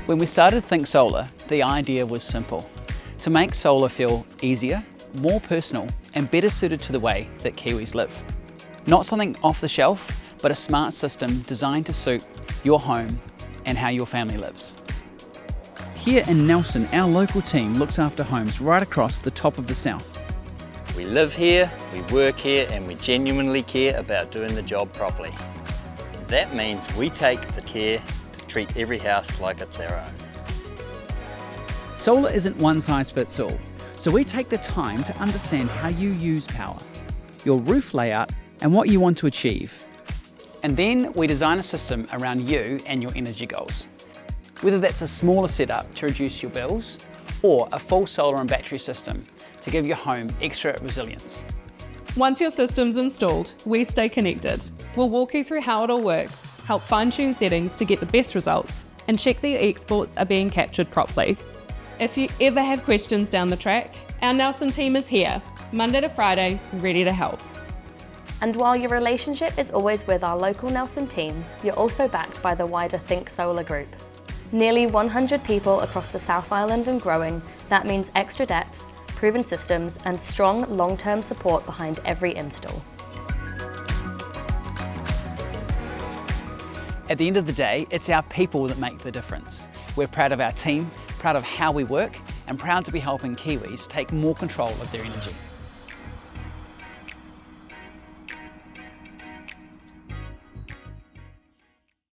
When we started Think Solar, the idea was simple: to make solar feel easier, more personal, and better suited to the way that Kiwis live. Not something off the shelf, but a smart system designed to suit your home and how your family lives. Here in Nelson, our local team looks after homes right across the top of the south. We live here, we work here, and we genuinely care about doing the job properly. That means we take the care to treat every house like it's our own. Solar isn't one size fits all, so we take the time to understand how you use power, your roof layout, and what you want to achieve. And then we design a system around you and your energy goals. Whether that's a smaller setup to reduce your bills, or a full solar and battery system to give your home extra resilience. Once your system's installed, we stay connected. We'll walk you through how it all works, help fine-tune settings to get the best results, and check that your exports are being captured properly. If you ever have questions down the track, our Nelson team is here, Monday to Friday, ready to help. And while your relationship is always with our local Nelson team, you're also backed by the wider Think Solar Group. Nearly 100 people across the South Island and growing. That means extra depth, proven systems, and strong long-term support behind every install. At the end of the day, it's our people that make the difference. We're proud of our team, proud of how we work, and proud to be helping Kiwis take more control of their energy.